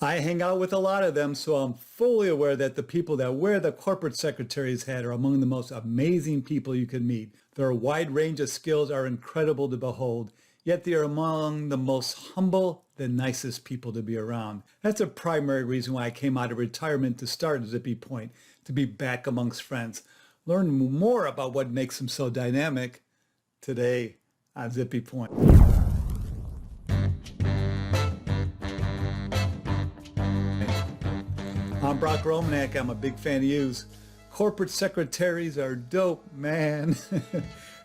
I hang out with a lot of them, so I'm fully aware that the people that wear the corporate secretary's hat are among the most amazing people you can meet. Their wide range of skills are incredible to behold, yet they are among the most humble, the nicest people to be around. That's a primary reason why I came out of retirement to start Zippy Point, to be back amongst friends. Learn more about what makes them so dynamic today on Zippy Point. I'm Brock Romanek. I'm a big fan of yous. Corporate secretaries are dope, man.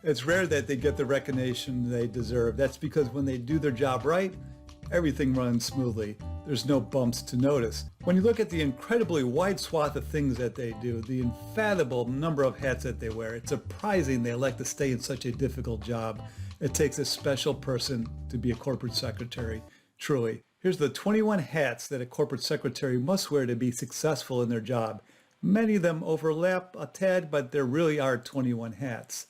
It's rare that they get the recognition they deserve. That's because when they do their job right, everything runs smoothly. There's no bumps to notice. When you look at the incredibly wide swath of things that they do, the unfathomable number of hats that they wear, it's surprising they elect to stay in such a difficult job. It takes a special person to be a corporate secretary, truly. Here's the 21 hats that a corporate secretary must wear to be successful in their job. Many of them overlap a tad, but there really are 21 hats.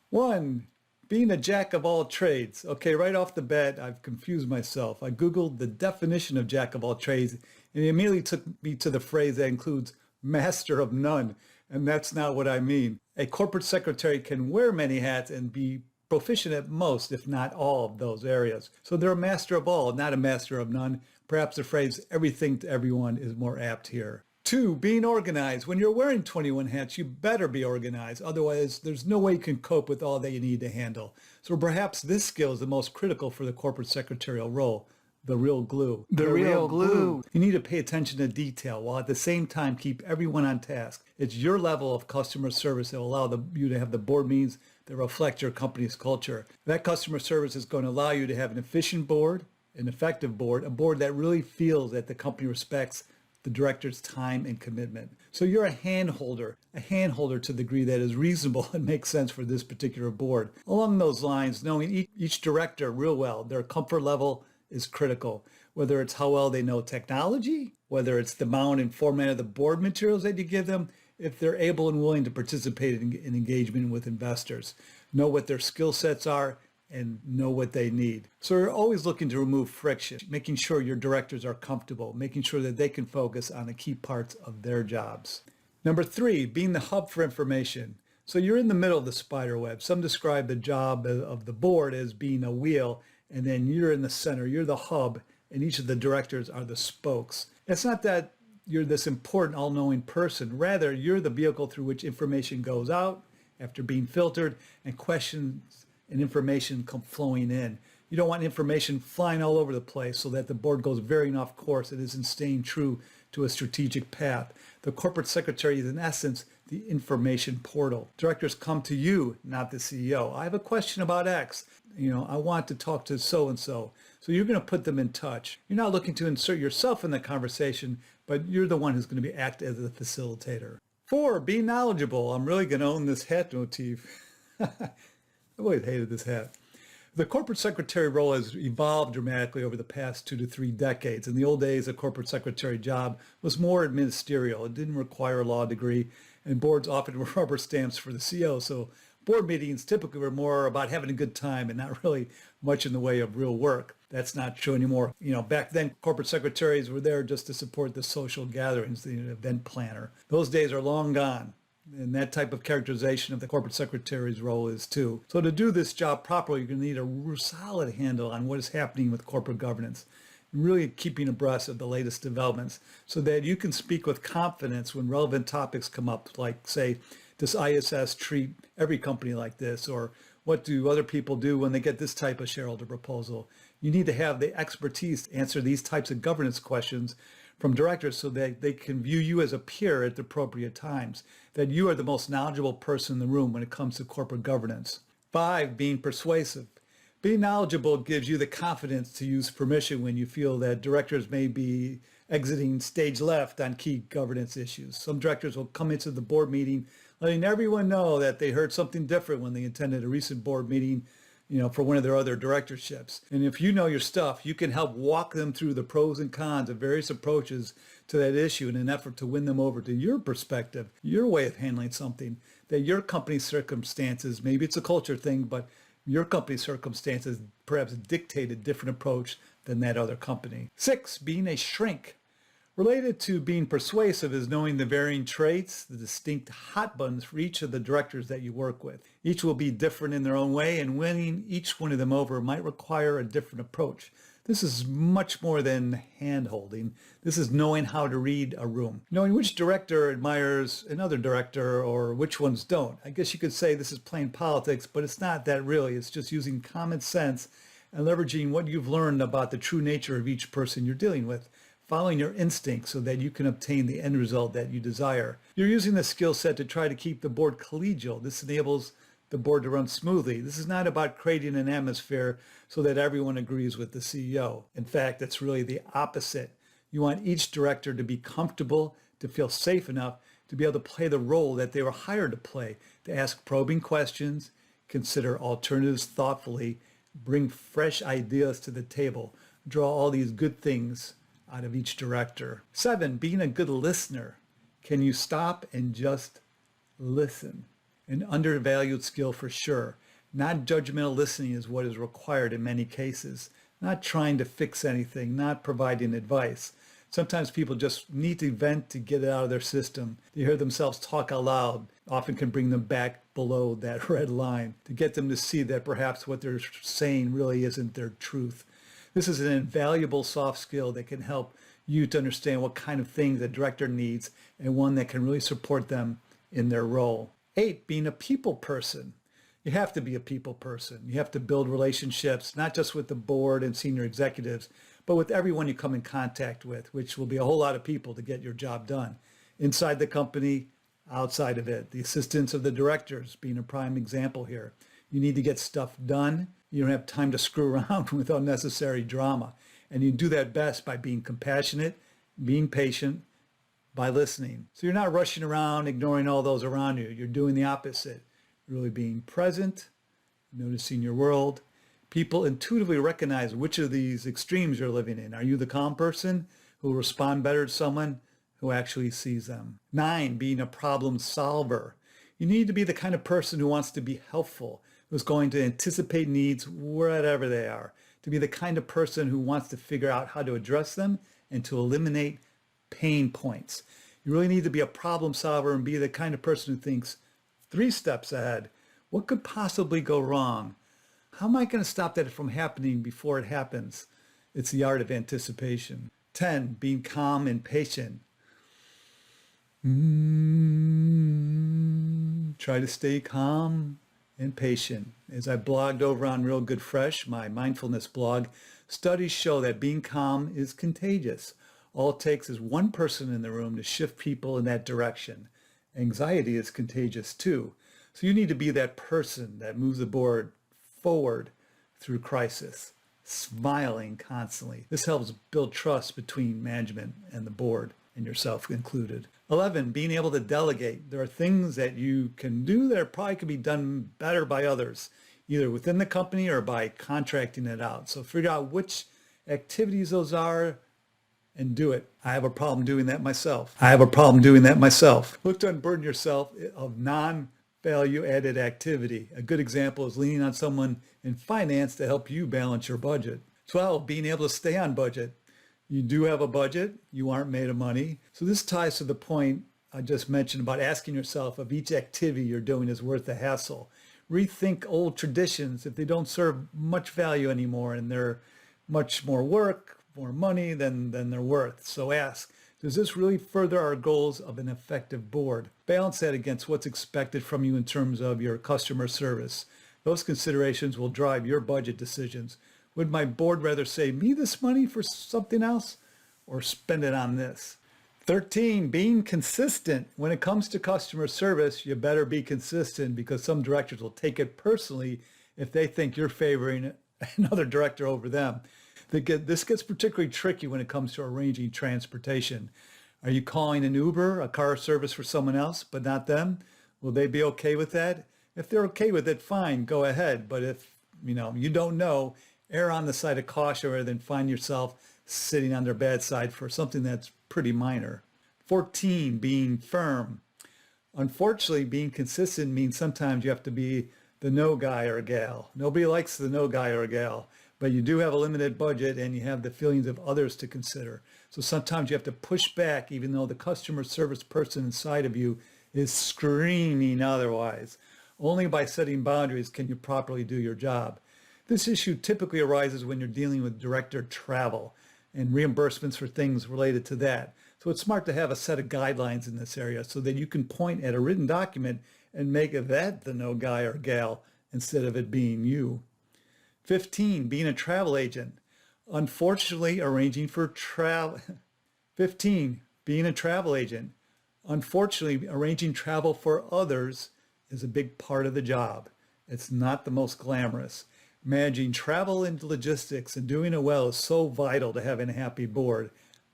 1. Being a jack of all trades. Okay, right off the bat, I've confused myself. I Googled the definition of jack of all trades, and it immediately took me to the phrase that includes master of none, and that's not what I mean. A corporate secretary can wear many hats and be proficient at most, if not all, of those areas. So they're a master of all, not a master of none. Perhaps the phrase everything to everyone is more apt here. 2, being organized. When you're wearing 21 hats, you better be organized. Otherwise, there's no way you can cope with all that you need to handle. So perhaps this skill is the most critical for the corporate secretarial role. The real glue. The real glue. You need to pay attention to detail while at the same time keep everyone on task. It's your level of customer service that will allow you to have the board meetings that reflect your company's culture. That customer service is going to allow you to have an efficient board, an effective board, a board that really feels that the company respects the director's time and commitment. So you're a hand holder to the degree that is reasonable and makes sense for this particular board. Along those lines, knowing each director real well, their comfort level is critical. Whether it's how well they know technology, whether it's the amount and format of the board materials that you give them, if they're able and willing to participate in engagement with investors, know what their skill sets are, and know what they need. So you're always looking to remove friction, making sure your directors are comfortable, making sure that they can focus on the key parts of their jobs. Number 3, being the hub for information. So you're in the middle of the spider web. Some describe the job of the board as being a wheel, and then you're in the center, you're the hub, and each of the directors are the spokes. It's not that you're this important, all-knowing person. Rather, you're the vehicle through which information goes out after being filtered and questions and information come flowing in. You don't want information flying all over the place so that the board goes veering off course and isn't staying true to a strategic path. The corporate secretary is in essence the information portal. Directors come to you, not the CEO. I have a question about X. I want to talk to so-and-so. So you're going to put them in touch. You're not looking to insert yourself in the conversation, but you're the one who's going to act as a facilitator. 4, be knowledgeable. I'm really going to own this hat motif. I've always hated this hat. The corporate secretary role has evolved dramatically over the past 2 to 3 decades. In the old days, a corporate secretary job was more ministerial. It didn't require a law degree, and boards often were rubber stamps for the CEO. So board meetings typically were more about having a good time and not really much in the way of real work. That's not true anymore. Back then, corporate secretaries were there just to support the social gatherings, the event planner. Those days are long gone. And that type of characterization of the corporate secretary's role is too. So to do this job properly, you're going to need a solid handle on what is happening with corporate governance, really keeping abreast of the latest developments so that you can speak with confidence when relevant topics come up, like, say, does ISS treat every company like this? Or what do other people do when they get this type of shareholder proposal? You need to have the expertise to answer these types of governance questions from directors so that they can view you as a peer at the appropriate times, that you are the most knowledgeable person in the room when it comes to corporate governance. 5, being persuasive. Being knowledgeable gives you the confidence to use permission when you feel that directors may be exiting stage left on key governance issues. Some directors will come into the board meeting letting everyone know that they heard something different when they attended a recent board meeting for one of their other directorships. And if you know your stuff, you can help walk them through the pros and cons of various approaches to that issue in an effort to win them over to your perspective, your way of handling something, that your company's circumstances, maybe it's a culture thing, but your company's circumstances perhaps dictate a different approach than that other company. 6, being a shrink. Related to being persuasive is knowing the varying traits, the distinct hot buttons for each of the directors that you work with. Each will be different in their own way, and winning each one of them over might require a different approach. This is much more than hand-holding. This is knowing how to read a room, knowing which director admires another director or which ones don't. I guess you could say this is plain politics, but it's not that really. It's just using common sense and leveraging what you've learned about the true nature of each person you're dealing with, following your instincts so that you can obtain the end result that you desire. You're using this skill set to try to keep the board collegial. This enables the board to run smoothly. This is not about creating an atmosphere so that everyone agrees with the CEO. In fact, it's really the opposite. You want each director to be comfortable, to feel safe enough to be able to play the role that they were hired to play, to ask probing questions, consider alternatives thoughtfully, bring fresh ideas to the table, draw all these good things out of each director. 7, being a good listener. Can you stop and just listen? An undervalued skill for sure. Non-judgmental listening is what is required in many cases. Not trying to fix anything, not providing advice. Sometimes people just need to vent to get it out of their system. To hear themselves talk out loud often can bring them back below that red line, to get them to see that perhaps what they're saying really isn't their truth. This is an invaluable soft skill that can help you to understand what kind of things the director needs and one that can really support them in their role. 8, being a people person. You have to be a people person. You have to build relationships, not just with the board and senior executives, but with everyone you come in contact with, which will be a whole lot of people to get your job done. Inside the company, outside of it. The assistants of the directors being a prime example here. You need to get stuff done. You don't have time to screw around with unnecessary drama. And you do that best by being compassionate, being patient, by listening. So you're not rushing around, ignoring all those around you. You're doing the opposite. Really being present, noticing your world. People intuitively recognize which of these extremes you're living in. Are you the calm person who will respond better to someone who actually sees them? 9, being a problem solver. You need to be the kind of person who wants to be helpful, who's going to anticipate needs wherever they are, to be the kind of person who wants to figure out how to address them and to eliminate pain points. You really need to be a problem solver and be the kind of person who thinks 3 steps ahead. What could possibly go wrong? How am I going to stop that from happening before it happens? It's the art of anticipation. 10, being calm and patient. Try to stay calm and patient. As I blogged over on Real Good Fresh, my mindfulness blog, studies show that being calm is contagious. All it takes is one person in the room to shift people in that direction. Anxiety is contagious too. So you need to be that person that moves the board forward through crisis, smiling constantly. This helps build trust between management and the board, and yourself included. 11, being able to delegate. There are things that you can do that probably could be done better by others, either within the company or by contracting it out. So figure out which activities those are and do it. I have a problem doing that myself. Look to unburden yourself of non-value added activity. A good example is leaning on someone in finance to help you balance your budget. 12, being able to stay on budget. You do have a budget. You aren't made of money. So this ties to the point I just mentioned about asking yourself if each activity you're doing is worth the hassle. Rethink old traditions if they don't serve much value anymore and they're much more work, more money than they're worth. So ask, does this really further our goals of an effective board? Balance that against what's expected from you in terms of your customer service. Those considerations will drive your budget decisions. Would my board rather save me this money for something else or spend it on this? 13, being consistent. When it comes to customer service, you better be consistent because some directors will take it personally if they think you're favoring another director over them. This gets particularly tricky when it comes to arranging transportation. Are you calling an Uber, a car service for someone else, but not them? Will they be okay with that? If they're okay with it, fine, go ahead. But if you don't know, err on the side of caution rather than find yourself sitting on their bad side for something that's pretty minor. 14, being firm. Unfortunately, being consistent means sometimes you have to be the no guy or gal. Nobody likes the no guy or gal, but you do have a limited budget and you have the feelings of others to consider. So sometimes you have to push back even though the customer service person inside of you is screaming otherwise. Only by setting boundaries can you properly do your job. This issue typically arises when you're dealing with director travel and reimbursements for things related to that. So it's smart to have a set of guidelines in this area so that you can point at a written document and make that the no guy or gal instead of it being you. 15, being a travel agent. Unfortunately, arranging for travel. 15, being a travel agent. Unfortunately, arranging travel for others is a big part of the job. It's not the most glamorous. Managing travel and logistics and doing it well is so vital to having a happy board.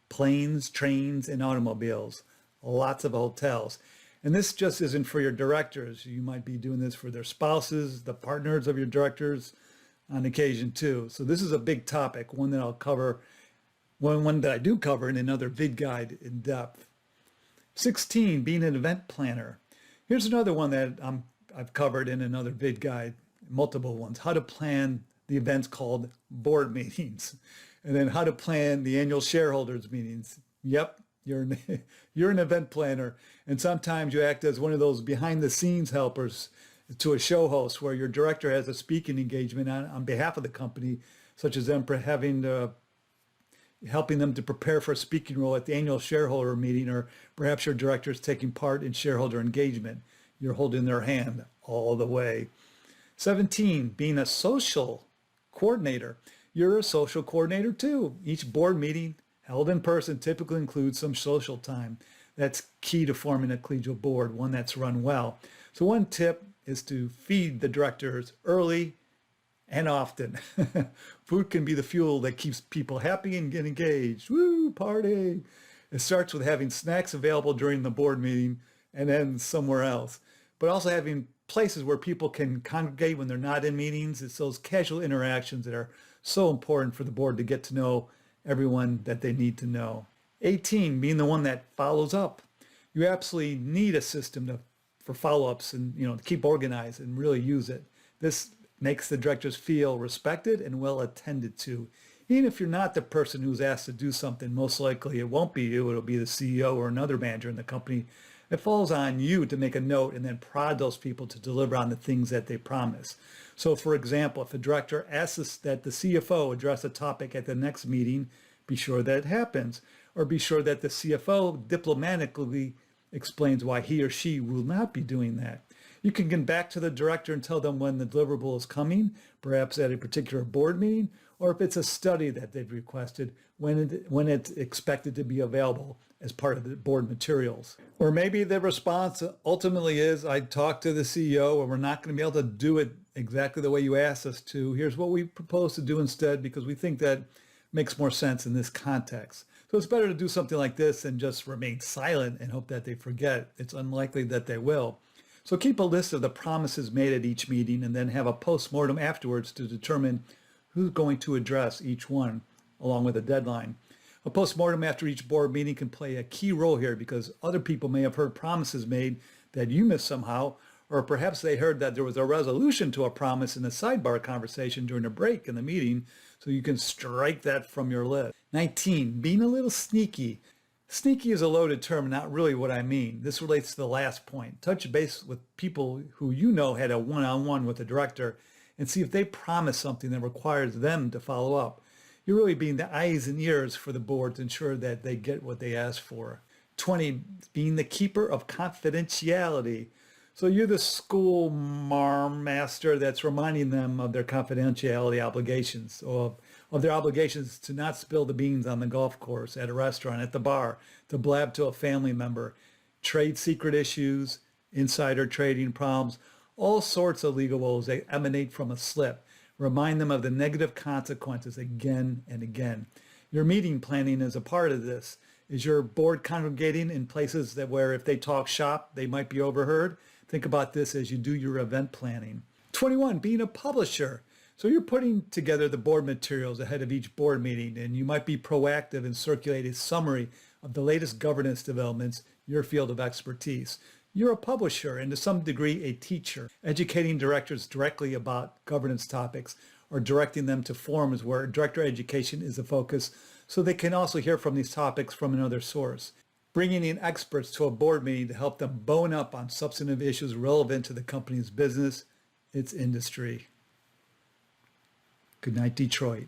Planes, trains, and automobiles. Lots of hotels. And this just isn't for your directors. You might be doing this for their spouses, the partners of your directors on occasion too. So this is a big topic, one that I'll cover, one that I do cover in another Vid-Guide in depth. 16, being an event planner. Here's another one that I've covered in another Vid-Guide, multiple ones. How to plan the events called board meetings. And then how to plan the annual shareholders meetings. Yep, you're an event planner. And sometimes you act as one of those behind the scenes helpers to a show host where your director has a speaking engagement on behalf of the company, such as them helping them to prepare for a speaking role at the annual shareholder meeting, or perhaps your director is taking part in shareholder engagement. You're holding their hand all the way. 17, being a social coordinator. You're a social coordinator too. Each board meeting held in person typically includes some social time. That's key to forming a collegial board, one that's run well. So one tip is to feed the directors early and often. Food can be the fuel that keeps people happy and get engaged. Woo, party. It starts with having snacks available during the board meeting and then somewhere else. But also having places where people can congregate when they're not in meetings. It's those casual interactions that are so important for the board to get to know everyone that they need to know. 18, being the one that follows up. You absolutely need a system for follow-ups and to keep organized and really use it. This makes the directors feel respected and well attended to. Even if you're not the person who's asked to do something, most likely it won't be you, it'll be the CEO or another manager in the company. It falls on you to make a note and then prod those people to deliver on the things that they promise. So for example, if a director asks that the CFO address a topic at the next meeting, be sure that it happens, or be sure that the CFO diplomatically explains why he or she will not be doing that. You can get back to the director and tell them when the deliverable is coming, perhaps at a particular board meeting, or if it's a study that they've requested, when it's expected to be available as part of the board materials. Or maybe the response ultimately is, I talked to the CEO and we're not going to be able to do it exactly the way you asked us to. Here's what we propose to do instead because we think that makes more sense in this context. So it's better to do something like this than just remain silent and hope that they forget. It's unlikely that they will. So keep a list of the promises made at each meeting and then have a post-mortem afterwards to determine who's going to address each one, along with a deadline. A post-mortem after each board meeting can play a key role here because other people may have heard promises made that you missed somehow, or perhaps they heard that there was a resolution to a promise in a sidebar conversation during a break in the meeting, so you can strike that from your list. 19, being a little sneaky. Sneaky is a loaded term, not really what I mean. This relates to the last point. Touch base with people who had a one-on-one with the director and see if they promise something that requires them to follow up. You're really being the eyes and ears for the board to ensure that they get what they ask for. 20, being the keeper of confidentiality. So you're the school master that's reminding them of their confidentiality obligations, or of their obligations to not spill the beans on the golf course, at a restaurant, at the bar, to blab to a family member, trade secret issues, insider trading problems, all sorts of legal woes that emanate from a slip. Remind them of the negative consequences again and again. Your meeting planning is a part of this. Is your board congregating in places where if they talk shop, they might be overheard? Think about this as you do your event planning. 21, being a publisher. So you're putting together the board materials ahead of each board meeting, and you might be proactive and circulate a summary of the latest governance developments in your field of expertise. You're a publisher and to some degree a teacher, educating directors directly about governance topics or directing them to forums where director education is the focus so they can also hear from these topics from another source. Bringing in experts to a board meeting to help them bone up on substantive issues relevant to the company's business, its industry. Good night, Detroit.